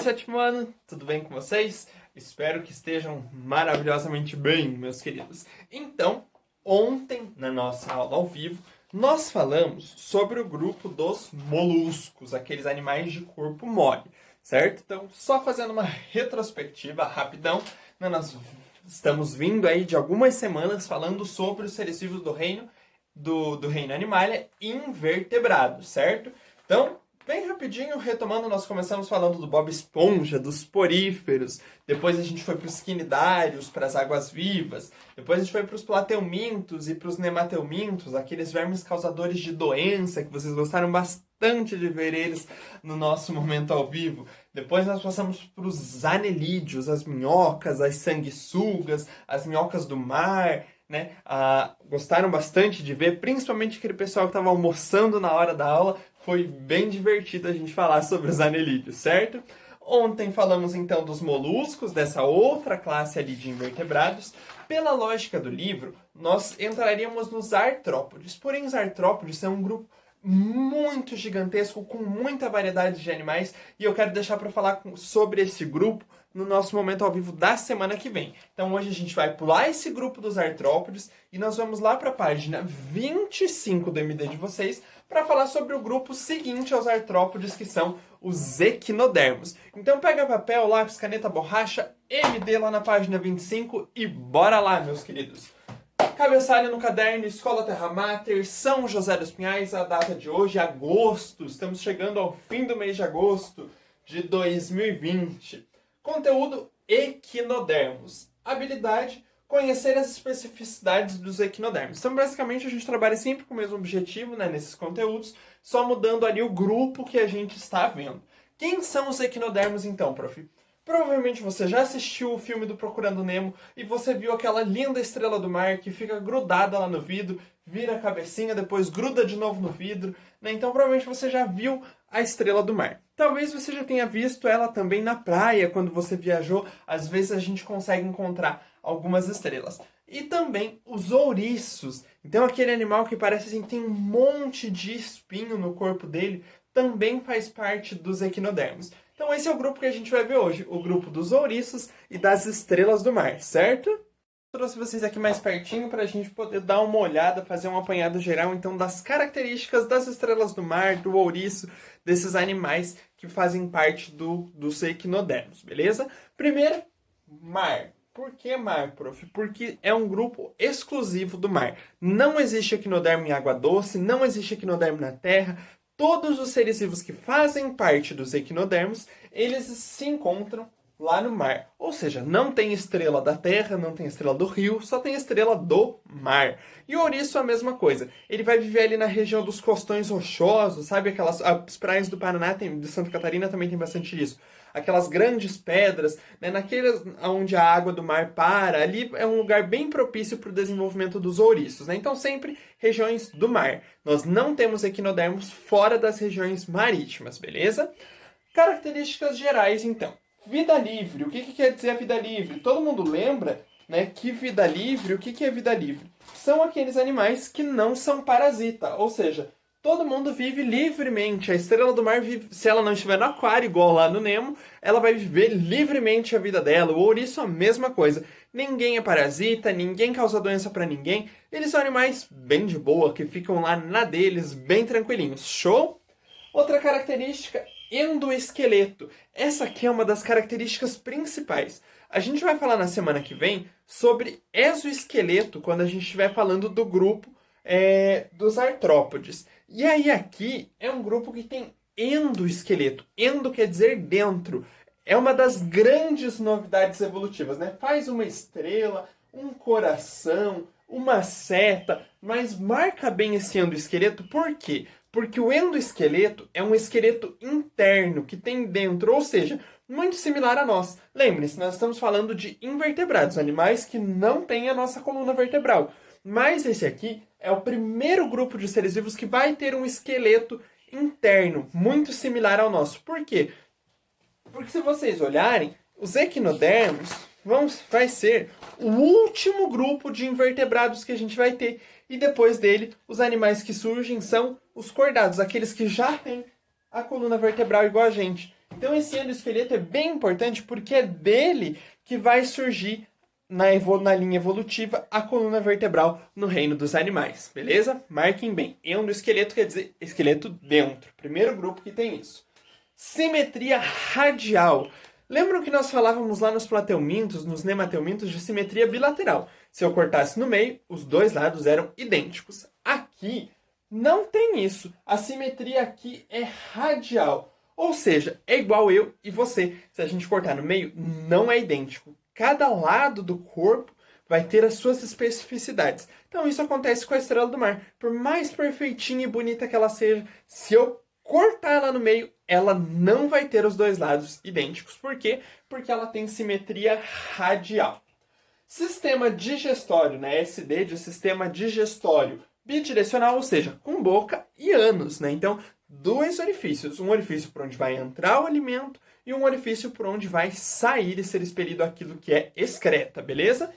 sétimo ano, tudo bem com vocês? Espero que estejam maravilhosamente bem, meus queridos. Então, ontem, na nossa aula ao vivo, nós falamos sobre o grupo dos moluscos, aqueles animais de corpo mole, certo? Então, só fazendo uma retrospectiva rapidão, né, nós estamos vindo aí de algumas semanas falando sobre os seres vivos do reino Animalia invertebrados, certo? Então, bem rapidinho, retomando, nós começamos falando do Bob Esponja, dos poríferos, depois a gente foi para os quinidários, para as águas-vivas, depois a gente foi para os plateumintos e para os nemateumintos, aqueles vermes causadores de doença, que vocês gostaram bastante de ver eles no nosso momento ao vivo. Depois nós passamos para os anelídeos, as minhocas, as sanguessugas, as minhocas do mar, né? Gostaram bastante de ver, principalmente aquele pessoal que estava almoçando na hora da aula. Foi bem divertido a gente falar sobre os anelídeos, certo? Ontem falamos então dos moluscos, dessa outra classe ali de invertebrados. Pela lógica do livro, nós entraríamos nos artrópodes. Porém, os artrópodes são um grupo muito gigantesco, com muita variedade de animais, e eu quero deixar para falar sobre esse grupo no nosso momento ao vivo da semana que vem. Então hoje a gente vai pular esse grupo dos artrópodes e nós vamos lá para a página 25 do MD de vocês para falar sobre o grupo seguinte aos artrópodes, que são os equinodermos. Então pega papel, lápis, caneta, borracha, MD lá na página 25 e bora lá, meus queridos. Cabeçalho no caderno, Escola Terra Mater, São José dos Pinhais, a data de hoje, agosto. Estamos chegando ao fim do mês de agosto de 2020. Conteúdo: equinodermos. Habilidade: conhecer as especificidades dos equinodermos. Então, basicamente, a gente trabalha sempre com o mesmo objetivo, né, nesses conteúdos, só mudando ali o grupo que a gente está vendo. Quem são os equinodermos, então, prof? Provavelmente você já assistiu o filme do Procurando Nemo e você viu aquela linda estrela do mar que fica grudada lá no vidro, vira a cabecinha, depois gruda de novo no vidro, né? Então provavelmente você já viu a estrela do mar. Talvez você já tenha visto ela também na praia, quando você viajou, às vezes a gente consegue encontrar algumas estrelas. E também os ouriços. Então aquele animal que parece assim, tem um monte de espinho no corpo dele, também faz parte dos equinodermos. Então esse é o grupo que a gente vai ver hoje, o grupo dos ouriços e das estrelas do mar, certo? Trouxe vocês aqui mais pertinho para a gente poder dar uma olhada, fazer um apanhado geral então das características das estrelas do mar, do ouriço, desses animais que fazem parte dos equinodermos, beleza? Primeiro, mar. Por que mar, prof? Porque é um grupo exclusivo do mar. Não existe equinodermo em água doce, não existe equinodermo na terra. Todos os seres vivos que fazem parte dos equinodermos, eles se encontram lá no mar. Ou seja, não tem estrela da terra, não tem estrela do rio, só tem estrela do mar. E o ouriço é a mesma coisa. Ele vai viver ali na região dos costões rochosos, sabe? As praias do Paraná, de Santa Catarina também tem bastante disso. Aquelas grandes pedras, né? Naqueles onde a água do mar para, ali é um lugar bem propício para o desenvolvimento dos ouriços, né? Então sempre regiões do mar. Nós não temos equinodermos fora das regiões marítimas, beleza? Características gerais, então. Vida livre. O que quer dizer a vida livre? Todo mundo lembra, né, que vida livre, o que é vida livre? São aqueles animais que não são parasita, ou seja, todo mundo vive livremente. A estrela do mar vive, se ela não estiver no aquário, igual lá no Nemo, ela vai viver livremente a vida dela. O ouriço é a mesma coisa. Ninguém é parasita, ninguém causa doença pra ninguém. Eles são animais bem de boa, que ficam lá na deles, bem tranquilinhos. Show? Outra característica: endoesqueleto. Essa aqui é uma das características principais. A gente vai falar na semana que vem sobre exoesqueleto, quando a gente estiver falando do grupo dos artrópodes. E aí aqui é um grupo que tem endoesqueleto. Endo quer dizer dentro. É uma das grandes novidades evolutivas, né? Faz uma estrela, um coração, uma seta, mas marca bem esse endoesqueleto. Por quê? Porque o endoesqueleto é um esqueleto interno que tem dentro, ou seja, muito similar a nós. Lembre-se, nós estamos falando de invertebrados, animais que não têm a nossa coluna vertebral. Mas esse aqui é o primeiro grupo de seres vivos que vai ter um esqueleto interno, muito similar ao nosso. Por quê? Porque se vocês olharem, os equinodermos vai ser o último grupo de invertebrados que a gente vai ter. E depois dele, os animais que surgem são os cordados, aqueles que já têm a coluna vertebral igual a gente. Então esse endoesqueleto é bem importante porque é dele que vai surgir na linha evolutiva a coluna vertebral no reino dos animais, beleza? Marquem bem. Endoesqueleto quer dizer esqueleto dentro. Primeiro grupo que tem isso. Simetria radial. Lembram que nós falávamos lá nos plateumintos, nos nemateumintos, de simetria bilateral? Se eu cortasse no meio, os dois lados eram idênticos. Aqui não tem isso. A simetria aqui é radial. Ou seja, é igual eu e você. Se a gente cortar no meio, não é idêntico. Cada lado do corpo vai ter as suas especificidades. Então isso acontece com a estrela do mar. Por mais perfeitinha e bonita que ela seja, se eu cortar ela no meio, ela não vai ter os dois lados idênticos. Por quê? Porque ela tem simetria radial. Sistema digestório, né? SD de sistema digestório bidirecional, ou seja, com boca e ânus, né? Então, dois orifícios. Um orifício por onde vai entrar o alimento e um orifício por onde vai sair e ser expelido aquilo que é excreta, beleza?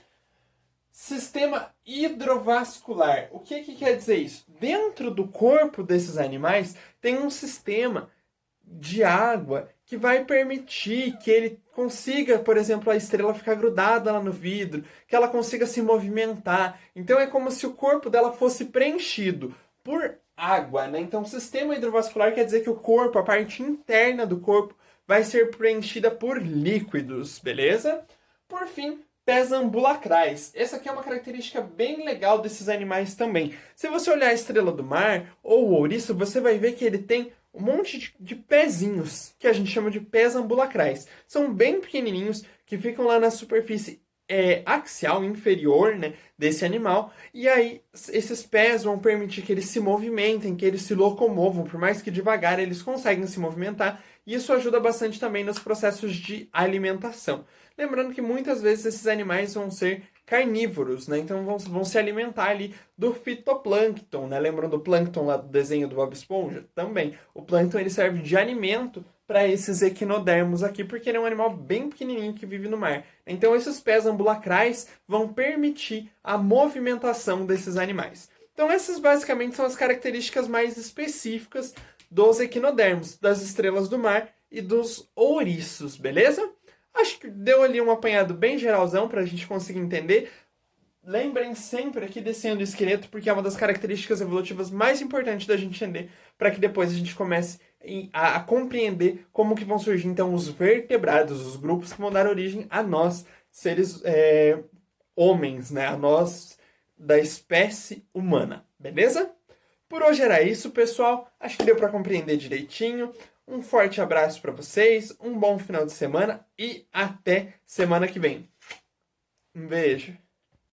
Sistema hidrovascular. O que quer dizer isso? Dentro do corpo desses animais tem um sistema de água que vai permitir que ele consiga, por exemplo, a estrela ficar grudada lá no vidro, que ela consiga se movimentar. Então é como se o corpo dela fosse preenchido por água, né? Então, o sistema hidrovascular quer dizer que o corpo, a parte interna do corpo, vai ser preenchida por líquidos, beleza? Por fim, pés ambulacrais. Essa aqui é uma característica bem legal desses animais também. Se você olhar a estrela do mar ou o ouriço, você vai ver que ele tem um monte de pezinhos, que a gente chama de pés ambulacrais. São bem pequenininhos, que ficam lá na superfície axial inferior, né, desse animal. E aí, esses pés vão permitir que eles se movimentem, que eles se locomovam. Por mais que devagar, eles conseguem se movimentar. E isso ajuda bastante também nos processos de alimentação. Lembrando que muitas vezes esses animais vão ser carnívoros, né? Então vão se alimentar ali do fitoplâncton, né? Lembram do plâncton lá do desenho do Bob Esponja? Também. O plâncton ele serve de alimento para esses equinodermos aqui, porque ele é um animal bem pequenininho que vive no mar. Então esses pés ambulacrais vão permitir a movimentação desses animais. Então essas basicamente são as características mais específicas dos equinodermos, das estrelas do mar e dos ouriços, beleza? Acho que deu ali um apanhado bem geralzão para a gente conseguir entender. Lembrem sempre aqui desse endoesqueleto, porque é uma das características evolutivas mais importantes da gente entender, para que depois a gente comece a compreender como que vão surgir então os vertebrados, os grupos que vão dar origem a nós, seres homens, né? A nós da espécie humana, beleza? Por hoje era isso, pessoal. Acho que deu para compreender direitinho. Um forte abraço para vocês, um bom final de semana e até semana que vem. Um beijo.